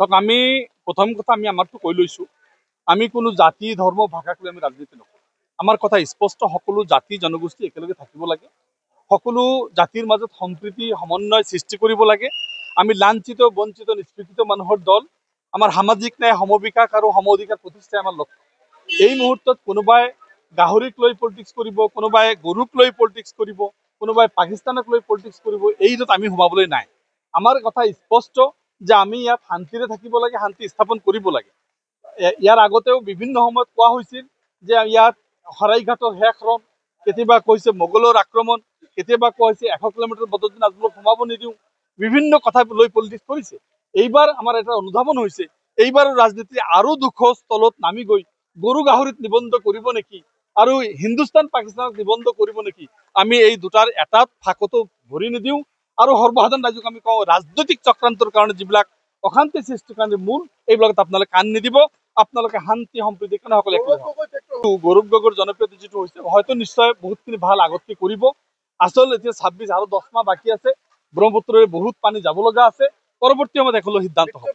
চাওক আমি প্রথম কথা আমি আমারটো কৈ লৈছো আমি কোনো জাতি ধর্ম ভাষাক লৈ আমি রাজনীতি নকৰো। আমাৰ কথা স্পষ্ট, সকলো জাতি জনগোষ্ঠী একেলগে থাকিব লাগে, সকলো জাতিৰ মাজত সম্প্ৰীতি সমন্বয় সৃষ্টি কৰিব লাগে। আমি লাঞ্ছিত বঞ্চিত নিষ্পেষিত মানুহৰ দল, আমাৰ সামাজিক ন্যায় সমবিকাশ আৰু সম অধিকাৰ প্ৰতিষ্ঠাই আমাৰ লক্ষ্য। এই মুহূৰ্তত কোনোবাই গাহৰিক লৈ পলিটিক্স কৰিব, কোনোবাই গৰুক লৈ পলিটিক্স কৰিব, কোনোবাই পাকিস্তানক লৈ পলিটিক্স কৰিব, এইটোত আমি সোমাবলৈ নাই। আমাৰ কথা স্পষ্ট যে আমি ইয়াত শান্তিৰে থাকিব লাগে, শান্তি স্থাপন কৰিব লাগে। ইয়াৰ আগতেও বিভিন্ন সময়ত কোৱা হৈছিল যে ইয়াত শৰাইঘাটৰ শেষ ৰণ, কেতিয়াবা কৈছে মোগলৰ আক্ৰমণ, কেতিয়াবা কোৱা হৈছে 100 কিলোমিটাৰ বদৰদিন আজমলক সোমাব নিদিওঁ, বিভিন্ন কথা লৈ পলিটিক্স কৰিছে। এইবাৰ আমাৰ এটা অনুধাৱন হৈছে, এইবাৰৰ ৰাজনীতি আৰু দুখৰ তলত নামি গৈ গৰু গাহৰিত নিবন্ধ কৰিব নেকি আৰু হিন্দুস্তান পাকিস্তানক নিবন্ধ কৰিব নেকি, আমি এই দুটাৰ এটাত ফাকতো ভৰি নিদিওঁ। আৰু সৰ্বসাধাৰণ ৰাইজক আমি কওঁ, ৰাজনৈতিক চক্ৰান্তৰ কাৰণে যিবিলাক অশান্তি সৃষ্টিৰ কাৰণে মূল, এইবিলাকত আপোনালোকে কাণ নিদিব। আপোনালোকে শান্তি সম্প্ৰীতিৰ কাৰণে সকলে গৌৰৱ গগৈৰ জনপ্ৰিয়তা যিটো হৈছে, হয়তো নিশ্চয় বহুতখিনি ভাল আগতকৈ কৰিব। আচল এতিয়া 26 আৰু 10 মাহ বাকী আছে, ব্ৰহ্মপুত্ৰৰে বহুত পানী যাব লগা আছে, পৰৱৰ্তী সময়ত এখনো সিদ্ধান্ত হ'ব।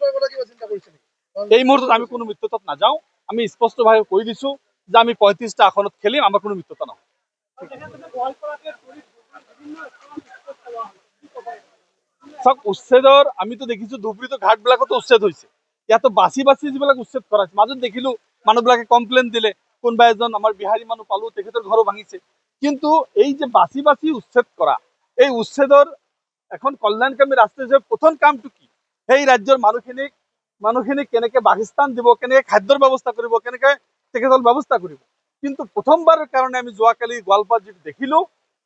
এই মুহূৰ্তত আমি কোনো মিত্ৰতাত নাযাওঁ। আমি স্পষ্টভাৱে কৈ দিছো যে আমি 35টা আসনত খেলিম, আমাৰ কোনো মিত্ৰতা নহয়। চাওক, উচ্ছেদৰ আমিতো দেখিছো ধুবুৰীত ঘাটবিলাকতো উচ্ছেদ হৈছে, ইয়াতো বাছি বাছি যিবিলাক উচ্ছেদ কৰা হৈছে। মাজত দেখিলো মানুহবিলাকে কমপ্লেইন দিলে, কোনোবা এজন আমাৰ বিহাৰী মানুহ পালো, তেখেতৰ ঘৰো ভাঙিছে। কিন্তু এই যে বাছি বাছি উচ্ছেদ কৰা, এই উচ্ছেদৰ এখন কল্যাণকামী ৰাষ্ট্ৰ হিচাপে প্ৰথম কামটো কি? সেই ৰাজ্যৰ মানুহখিনিক কেনেকে বাসস্থান দিব, কেনেকে খাদ্যৰ ব্যৱস্থা কৰিব, কেনেকে তেখেতৰ ব্যৱস্থা কৰিব। কিন্তু প্ৰথমবাৰৰ কাৰণে আমি যোৱাকালি গোৱালপাৰাত যিটো দেখিলো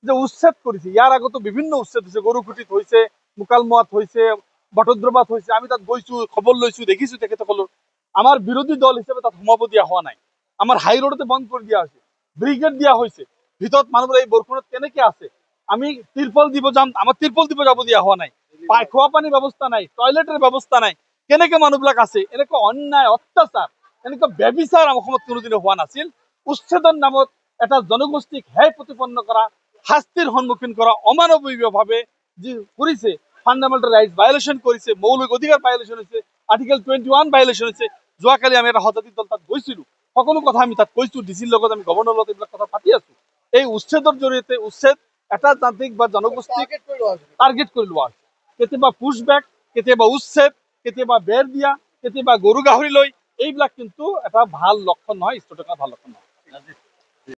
যে উচ্ছেদ কৰিছে। ইয়াৰ আগতো বিভিন্ন উচ্ছেদ হৈছে, গৰুকুটিত হৈছে, মুকালমুৱাত হৈছে, বটদ্ৰৱাত হৈছে। আমি তাত গৈছো, খবৰ লৈছো, দেখিছো তেখেতসকলৰ। আমাৰ বিৰোধী দল হিচাপে তাত সোমাব দিয়া হোৱা নাই। আমাৰ হাই ৰোডতে বন্ধ কৰি দিয়া হৈছে, ব্ৰিগেড দিয়া হৈছে। ভিতৰত মানুহবোৰ এই বৰষুণত কেনেকে আছে? আমি তিৰপল দিব যাম, আমাৰ তিৰপল দিব যাব দিয়া হোৱা নাই। খোৱা পানীৰ ব্যৱস্থা নাই, টয়লেটৰ ব্যৱস্থা নাই। কেনেকে মানুহবিলাক আছে? এনেকুৱা অন্যায়, অত্যাচাৰ, এনেকুৱা ব্যভিচাৰ অসমত কোনোদিনে হোৱা নাছিল। উচ্ছেদৰ নামত এটা জনগোষ্ঠীক হেয় প্ৰতিপন্ন কৰা, শাস্তিৰ সন্মুখীন কৰা, অমানৱীয়ভাৱে যি কৰিছে, ফাণ্ডামেণ্টেল ৰাইটছ ভায়োলেশ্যন কৰিছে, মৌলিক অধিকাৰ ভায়োলেশ্যন হৈছে, আৰ্টিকেল 21 ভায়োলেশ্যন হৈছে। যোৱাকালি আমি এটা সজাতি দল তাত গৈছিলো, সকলো কথা আমি তাত কৈছো, ডিচিৰ লগত, আমি গভৰ্ণৰৰ লগত এইবিলাক কথা পাতি আছো। এই উচ্ছেদৰ জৰিয়তে উচ্ছেদ এটা জাতিক বা জনগোষ্ঠীক টাৰ্গেট কৰি লোৱা হৈছে। কেতিয়াবা পুছবেক, কেতিয়াবা উচ্ছেদ, কেতিয়াবা বেৰ দিয়া, কেতিয়াবা গৰু গাহৰি লৈ, এইবিলাক কিন্তু এটা ভাল লক্ষণ নহয়, ষ্ট্ৰেটেজিৰ ভাল লক্ষণ নহয়।